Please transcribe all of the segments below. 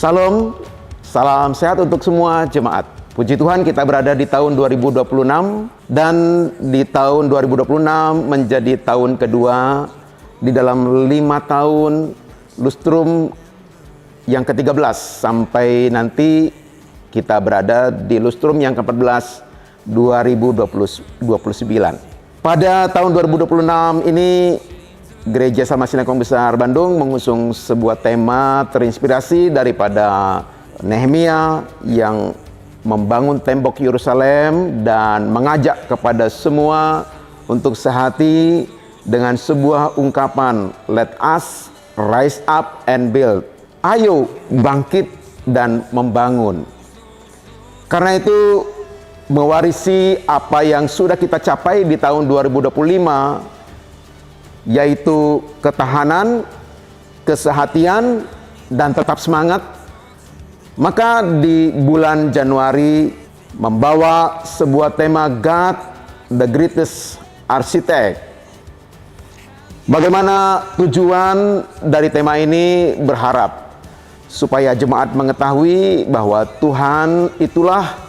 Salam, salam sehat untuk semua jemaat. Puji Tuhan, kita berada di tahun 2026 dan di tahun 2026 menjadi tahun kedua di dalam 5 tahun lustrum yang ke-13 sampai nanti kita berada di lustrum yang ke-14 2029. Pada tahun 2026 ini Gereja Salma Sinagog Besar Bandung mengusung sebuah tema terinspirasi daripada Nehemia yang membangun tembok Yerusalem dan mengajak kepada semua untuk sehati dengan sebuah ungkapan, "Let us rise up and build." Ayo bangkit dan membangun. Karena itu mewarisi apa yang sudah kita capai di tahun 2025, yaitu ketahanan, kesehatian, dan tetap semangat. Maka di bulan Januari membawa sebuah tema God the Greatest Architect. Bagaimana tujuan dari tema ini? Berharap supaya jemaat mengetahui bahwa Tuhan itulah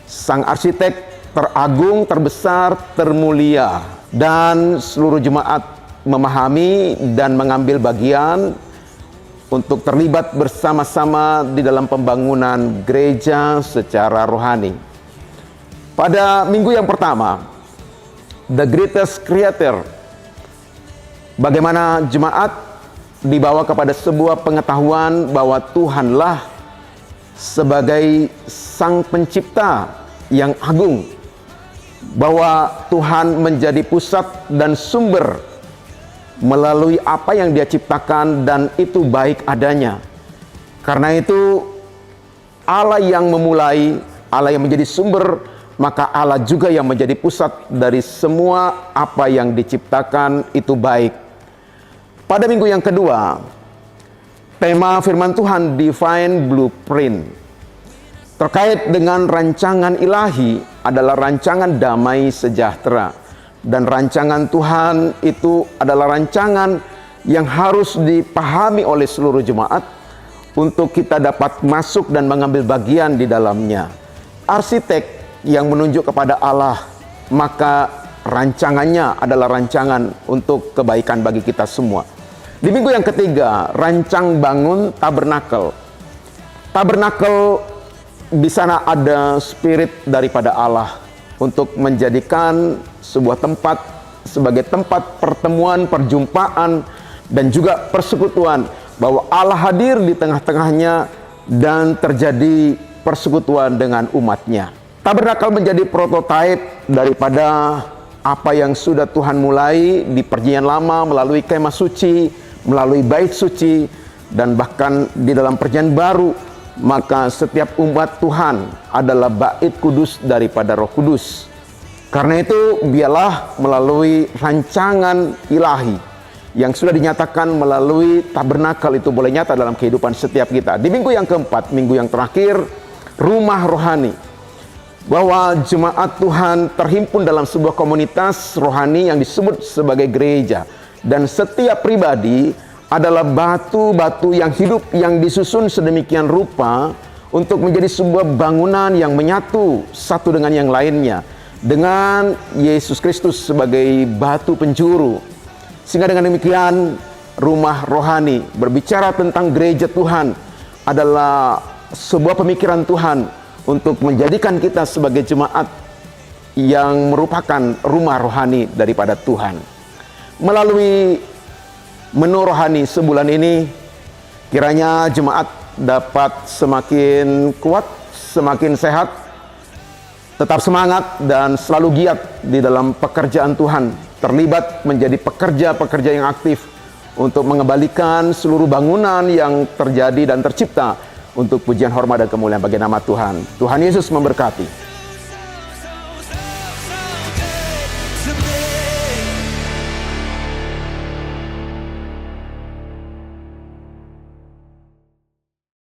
Sang Arsitek teragung, terbesar, termulia. Dan seluruh jemaat memahami dan mengambil bagian untuk terlibat bersama-sama di dalam pembangunan gereja secara rohani. Pada minggu yang pertama, The Greatest Creator, bagaimana jemaat dibawa kepada sebuah pengetahuan bahwa Tuhanlah sebagai Sang Pencipta yang agung, bahwa Tuhan menjadi pusat dan sumber melalui apa yang Dia ciptakan, dan itu baik adanya. Karena itu Allah yang memulai, Allah yang menjadi sumber, maka Allah juga yang menjadi pusat dari semua apa yang diciptakan itu baik. Pada minggu yang kedua, tema firman Tuhan Divine Blueprint terkait dengan rancangan ilahi adalah rancangan damai sejahtera. Dan rancangan Tuhan itu adalah rancangan yang harus dipahami oleh seluruh jemaat untuk kita dapat masuk dan mengambil bagian di dalamnya. Arsitek yang menunjuk kepada Allah, maka rancangannya adalah rancangan untuk kebaikan bagi kita semua. Di minggu yang ketiga, rancang bangun tabernakel. Tabernakel, di sana ada spirit daripada Allah untuk menjadikan sebuah tempat sebagai tempat pertemuan, perjumpaan, dan juga persekutuan, bahwa Allah hadir di tengah-tengahnya dan terjadi persekutuan dengan umatnya. Tabernakel menjadi prototipe daripada apa yang sudah Tuhan mulai di Perjanjian Lama melalui kemah suci, melalui bait suci, dan bahkan di dalam Perjanjian Baru. Maka setiap umat Tuhan adalah bait kudus daripada Roh Kudus. Karena itu biarlah melalui rancangan ilahi yang sudah dinyatakan melalui tabernakel itu boleh nyata dalam kehidupan setiap kita. Di minggu yang keempat, minggu yang terakhir, rumah rohani, bahwa jemaat Tuhan terhimpun dalam sebuah komunitas rohani yang disebut sebagai gereja, dan setiap pribadi adalah batu-batu yang hidup yang disusun sedemikian rupa untuk menjadi sebuah bangunan yang menyatu satu dengan yang lainnya, dengan Yesus Kristus sebagai batu penjuru. Sehingga dengan demikian rumah rohani berbicara tentang gereja Tuhan adalah sebuah pemikiran Tuhan untuk menjadikan kita sebagai jemaat yang merupakan rumah rohani daripada Tuhan. Melalui menu rohani sebulan ini, kiranya jemaat dapat semakin kuat, semakin sehat, tetap semangat, dan selalu giat di dalam pekerjaan Tuhan, terlibat menjadi pekerja-pekerja yang aktif untuk mengembalikan seluruh bangunan yang terjadi dan tercipta untuk pujian, hormat, dan kemuliaan bagi nama Tuhan. Tuhan Yesus memberkati.